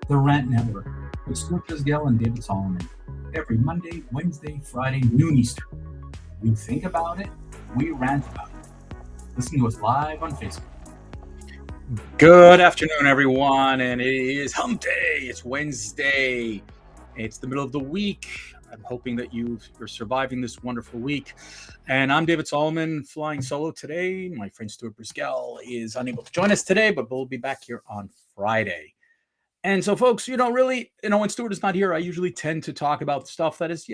The Rant Network with Stuart Gisgell and David Solomon. Every Monday, Wednesday, Friday, noon Eastern. We think about it, we rant about it. Listen to us live on Facebook. Good afternoon, everyone, and it is Hump Day. It's Wednesday. It's the middle of the week. I'm hoping that you're surviving this wonderful week. And I'm David Solomon, flying solo today. My friend Stuart Brisgell is unable to join us today, but we'll be back here on Friday. And so, folks, when Stuart is not here, I usually tend to talk about stuff that is,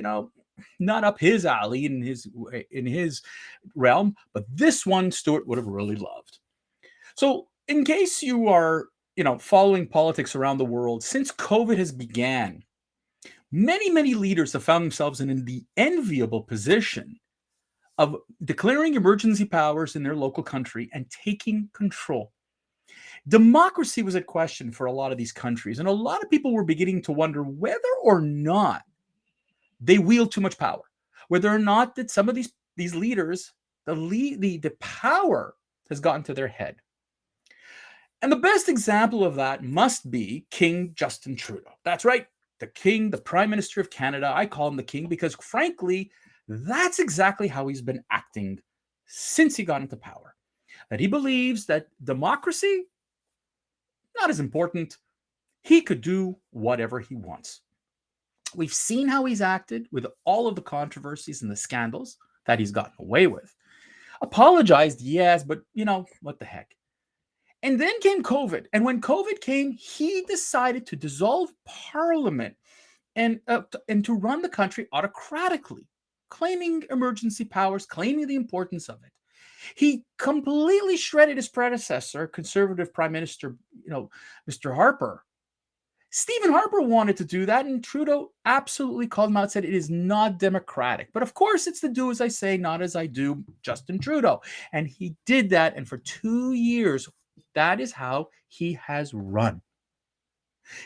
not up his alley in his realm. But this one, Stuart would have really loved. So, in case you are, following politics around the world, since COVID has began, many leaders have found themselves in the enviable position of declaring emergency powers in their local country and taking control. Democracy was at question for a lot of these countries, and a lot of people were beginning to wonder whether or not they wield too much power, whether or not that some of these leaders, the power has gotten to their head. And the best example of that must be King Justin Trudeau. That's right, the King, the Prime Minister of Canada. I call him the King because, frankly, that's exactly how he's been acting since he got into power. That he believes that democracy, not as important. He could do whatever he wants. We've seen how he's acted with all of the controversies and the scandals that he's gotten away with. Apologized, yes, but what the heck? And then came COVID. And when COVID came, he decided to dissolve parliament and to run the country autocratically, claiming emergency powers, claiming the importance of it. He completely shredded his predecessor, conservative Prime Minister, Mr. Harper. Stephen Harper wanted to do that, and Trudeau absolutely called him out, said it is not democratic. But of course, it's the do as I say, not as I do, Justin Trudeau. And he did that, and for 2 years, that is how he has run.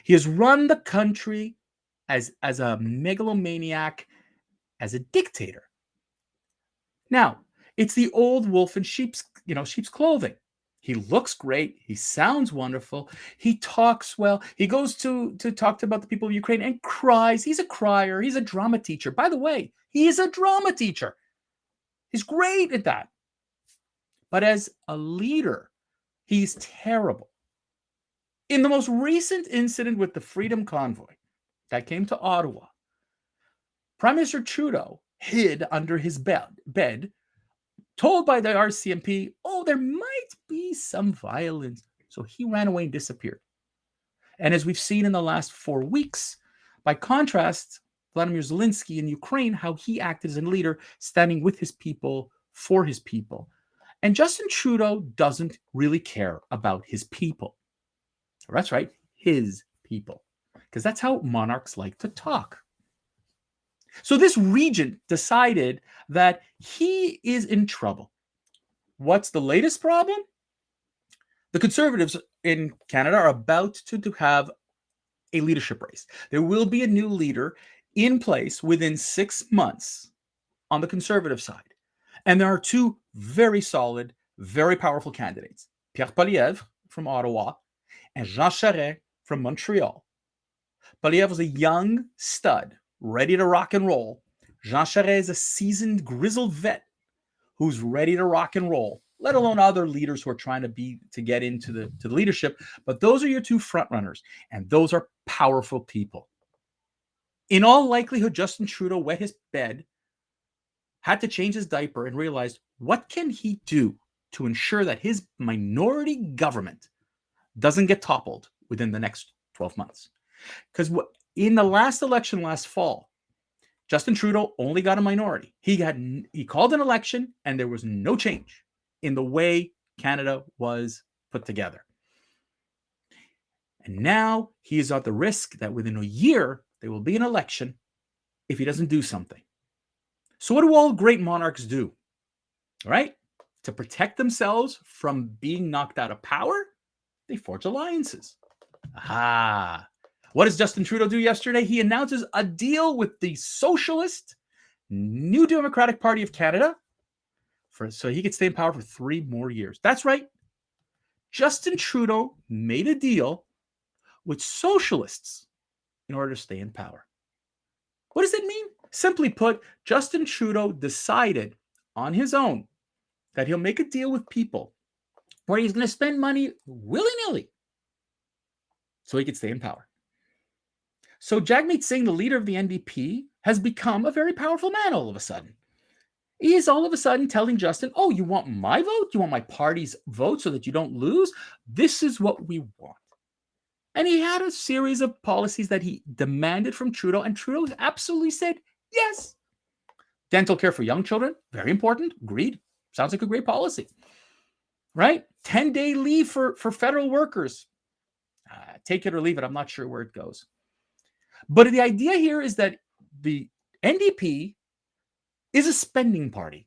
He has run the country as a megalomaniac, as a dictator. Now, it's the old wolf in sheep's clothing. He looks great. He sounds wonderful. He talks well. He goes to talk about the people of Ukraine and cries. He's a crier. He's a drama teacher. By the way, he is a drama teacher. He's great at that. But as a leader, he's terrible. In the most recent incident with the Freedom Convoy that came to Ottawa, Prime Minister Trudeau hid under his bed, told by the RCMP, there might be some violence. So he ran away and disappeared. And as we've seen in the last 4 weeks, by contrast, Vladimir Zelensky in Ukraine, how he acted as a leader, standing with his people, for his people. And Justin Trudeau doesn't really care about his people. That's right, his people. Because that's how monarchs like to talk. So this regent decided that he is in trouble. What's the latest problem? The Conservatives in Canada are about to have a leadership race. There will be a new leader in place within 6 months on the Conservative side. And there are two very solid, very powerful candidates. Pierre Poilievre from Ottawa and Jean Charest from Montreal. Poilievre was a young stud, ready to rock and roll. Jean Charest is a seasoned, grizzled vet who's ready to rock and roll, let alone other leaders who are trying to get into the leadership. But those are your two frontrunners, and those are powerful people. In all likelihood, Justin Trudeau wet his bed, had to change his diaper, and realized, what can he do to ensure that his minority government doesn't get toppled within the next 12 months? Because in the last election last fall, Justin Trudeau only got a minority. He called an election, and there was no change in the way Canada was put together. And now he is at the risk that within a year, there will be an election if he doesn't do something. So what do all great monarchs do? All right? To protect themselves from being knocked out of power, they forge alliances. What does Justin Trudeau do yesterday? He announces a deal with the Socialist New Democratic Party of Canada so he could stay in power for 3 more years. That's right. Justin Trudeau made a deal with socialists in order to stay in power. What does it mean? Simply put, Justin Trudeau decided on his own that he'll make a deal with people where he's going to spend money willy-nilly so he could stay in power. So Jagmeet Singh, the leader of the NDP, has become a very powerful man all of a sudden. He is all of a sudden telling Justin, oh, you want my vote? You want my party's vote so that you don't lose? This is what we want. And he had a series of policies that he demanded from Trudeau, and Trudeau absolutely said, yes. Dental care for young children, very important, agreed. Sounds like a great policy, right? 10-day leave for federal workers. Take it or leave it, I'm not sure where it goes. But the idea here is that the NDP is a spending party,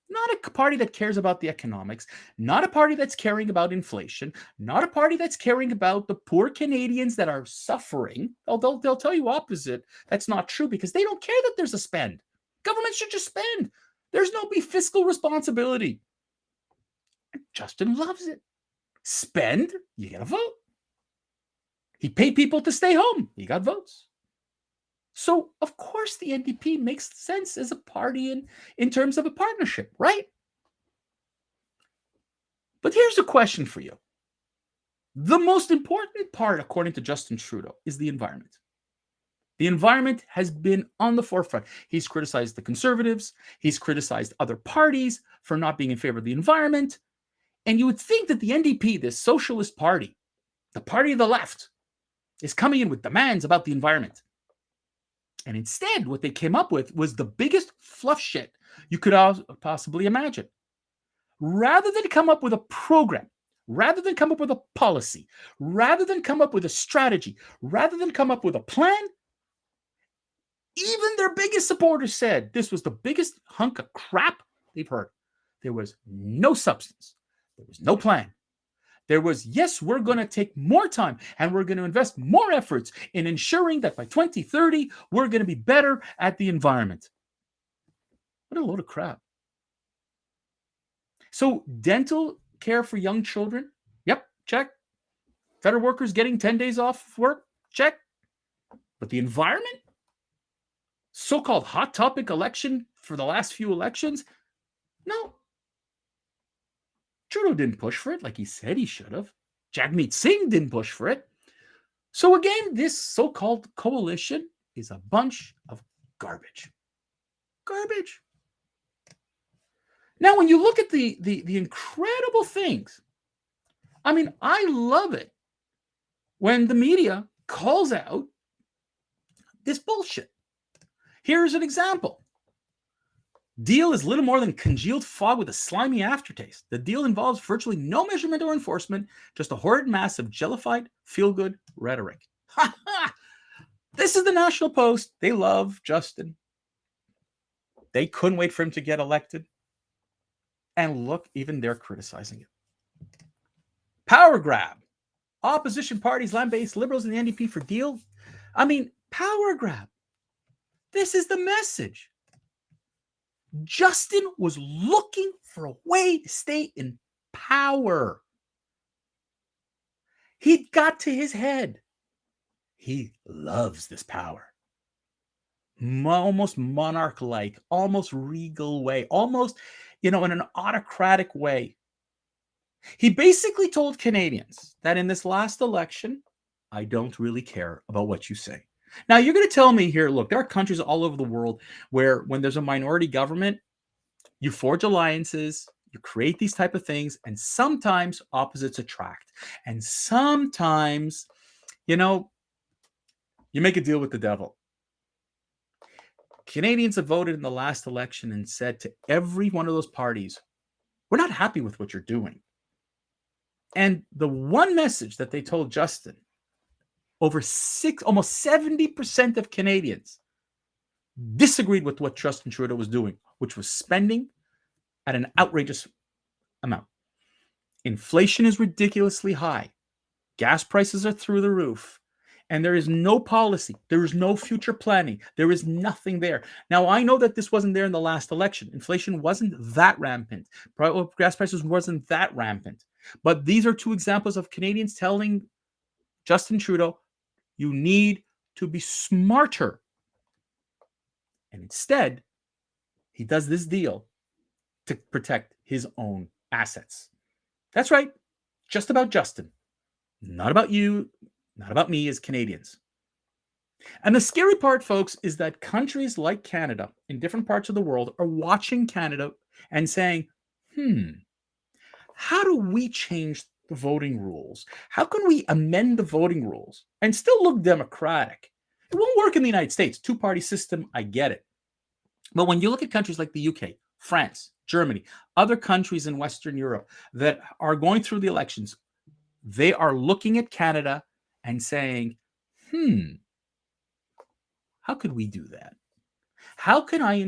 not a party that cares about the economics, not a party that's caring about inflation, not a party that's caring about the poor Canadians that are suffering. They'll tell you opposite. That's not true because they don't care that there's a spend. Government should just spend. There's no fiscal responsibility. Justin loves it. Spend, you get a vote. He paid people to stay home. He got votes. So, of course, the NDP makes sense as a party in terms of a partnership, right? But here's a question for you. The most important part, according to Justin Trudeau, is the environment. The environment has been on the forefront. He's criticized the Conservatives. He's criticized other parties for not being in favor of the environment. And you would think that the NDP, this socialist party, the party of the left, is coming in with demands about the environment. And instead, what they came up with was the biggest fluff shit you could possibly imagine. Rather than come up with a program, rather than come up with a policy, rather than come up with a strategy, rather than come up with a plan, even their biggest supporters said this was the biggest hunk of crap they've heard. There was no substance. There was no plan. There was, yes, we're going to take more time and we're going to invest more efforts in ensuring that by 2030, we're going to be better at the environment. What a load of crap. So dental care for young children, yep, check. Federal workers getting 10 days off work, check. But the environment? So-called hot topic election for the last few elections? No. Trudeau didn't push for it like he said he should have. Jagmeet Singh didn't push for it. So again, this so-called coalition is a bunch of garbage. Garbage. Now, when you look at the incredible things, I mean, I love it when the media calls out this bullshit. Here's an example. Deal is little more than congealed fog with a slimy aftertaste. The deal involves virtually no measurement or enforcement, just a horrid mass of jellified, feel-good rhetoric. This is the National Post. They love Justin. They couldn't wait for him to get elected. And look, even they're criticizing it. Power grab. Opposition parties, land-based liberals, and the NDP for deal. I mean, power grab. This is the message. Justin was looking for a way to stay in power. He got to his head. He loves this power. Almost monarch-like, almost regal way, almost, in an autocratic way. He basically told Canadians that in this last election, I don't really care about what you say. Now, you're going to tell me here, look, there are countries all over the world where when there's a minority government, you forge alliances, you create these type of things, and sometimes opposites attract. And sometimes, you make a deal with the devil. Canadians have voted in the last election and said to every one of those parties, we're not happy with what you're doing. And the one message that they told Justin, almost 70% of Canadians disagreed with what Justin Trudeau was doing, which was spending at an outrageous amount. Inflation is ridiculously high. Gas prices are through the roof. And there is no policy. There is no future planning. There is nothing there. Now, I know that this wasn't there in the last election. Inflation wasn't that rampant. Gas prices wasn't that rampant. But these are two examples of Canadians telling Justin Trudeau, you need to be smarter. And instead, he does this deal to protect his own assets. That's right. Just about Justin. Not about you, not about me as Canadians. And the scary part, folks, is that countries like Canada in different parts of the world are watching Canada and saying, how do we change the voting rules? How can we amend the voting rules and still look democratic? It won't work in the United States. Two-party system, I get it. But when you look at countries like the UK, France, Germany, other countries in Western Europe that are going through the elections, they are looking at Canada and saying, how could we do that? How can I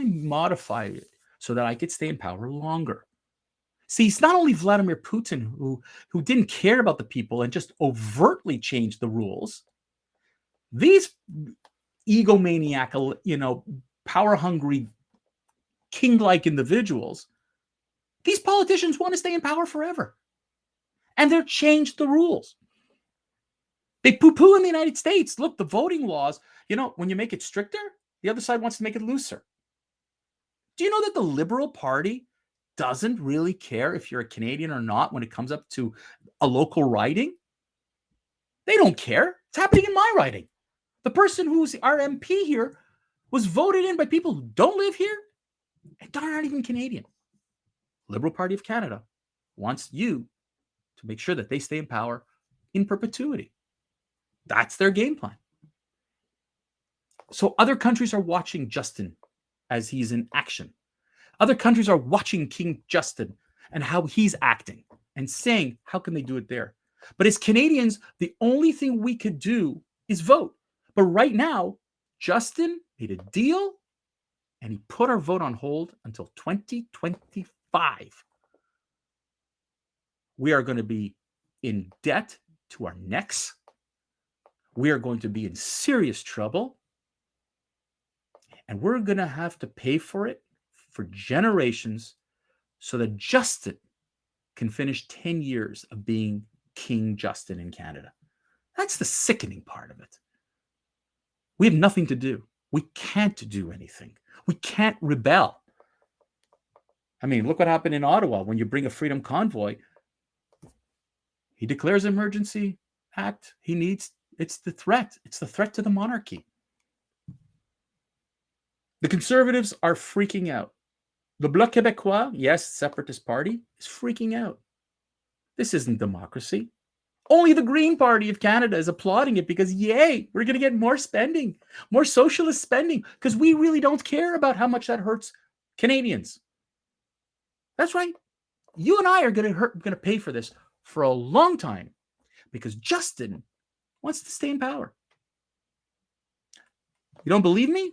modify it so that I could stay in power longer? See, it's not only Vladimir Putin who didn't care about the people and just overtly changed the rules. These egomaniac, power-hungry, king-like individuals, these politicians want to stay in power forever. And they've changed the rules. They poo-poo in the United States. Look, the voting laws, when you make it stricter, the other side wants to make it looser. Do you know that the Liberal Party doesn't really care if you're a Canadian or not when it comes up to a local riding? They don't care. It's happening in my riding. The person who's our MP here was voted in by people who don't live here and aren't even Canadian. Liberal Party of Canada wants you to make sure that they stay in power in perpetuity. That's their game plan. So other countries are watching Justin as he's in action. Other countries are watching King Justin and how he's acting and saying, how can they do it there? But as Canadians, the only thing we could do is vote. But right now, Justin made a deal and he put our vote on hold until 2025. We are going to be in debt to our necks. We are going to be in serious trouble. And we're going to have to pay for it for generations so that Justin can finish 10 years of being King Justin in Canada. That's the sickening part of it. We have nothing to do. We can't do anything. We can't rebel. I mean, look what happened in Ottawa when you bring a freedom convoy. He declares emergency act. It's the threat. It's the threat to the monarchy. The Conservatives are freaking out. The Bloc Québécois, yes, separatist party, is freaking out. This isn't democracy. Only the Green Party of Canada is applauding it because, yay, we're going to get more spending, more socialist spending, because we really don't care about how much that hurts Canadians. That's right. You and I are going to pay for this for a long time because Justin wants to stay in power. You don't believe me?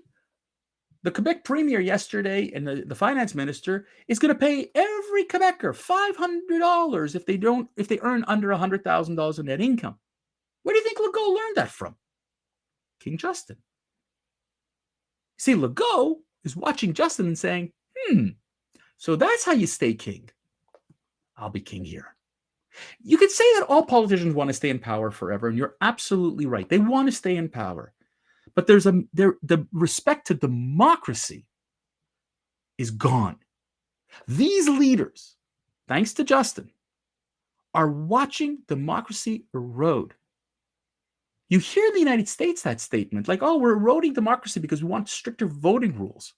The Quebec premier yesterday and the finance minister is going to pay every Quebecer $500 if they earn under $100,000 of net income. Where do you think Legault learned that from? King Justin. See, Legault is watching Justin and saying, so that's how you stay king. I'll be king here. You could say that all politicians want to stay in power forever, and you're absolutely right. They want to stay in power. But the respect to democracy is gone. These leaders, thanks to Justin, are watching democracy erode. You hear in the United States that statement, like, oh, we're eroding democracy because we want stricter voting rules.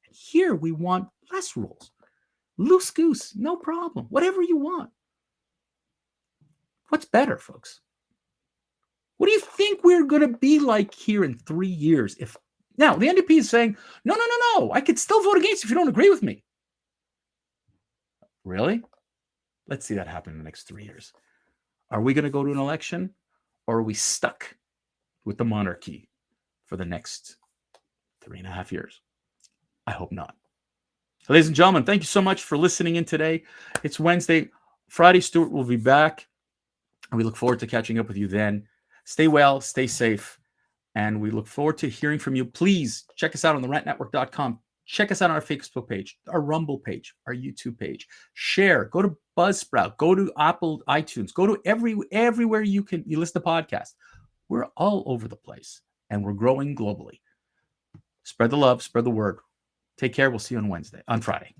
And here we want less rules. Loose goose, no problem. Whatever you want. What's better, folks? What do you think we're going to be like here in 3 years? Now, the NDP is saying, no, I could still vote against if you don't agree with me. Really? Let's see that happen in the next 3 years. Are we going to go to an election, or are we stuck with the monarchy for the next 3.5 years? I hope not. Ladies and gentlemen, thank you so much for listening in today. It's Wednesday. Friday, Stuart will be back, and we look forward to catching up with you then. Stay well, stay safe, and we look forward to hearing from you. Please check us out on therentnetwork.com. Check us out on our Facebook page, our Rumble page, our YouTube page. Share. Go to Buzzsprout. Go to Apple iTunes. Go to everywhere you listen to podcasts. We're all over the place, and we're growing globally. Spread the love. Spread the word. Take care. We'll see you on Friday.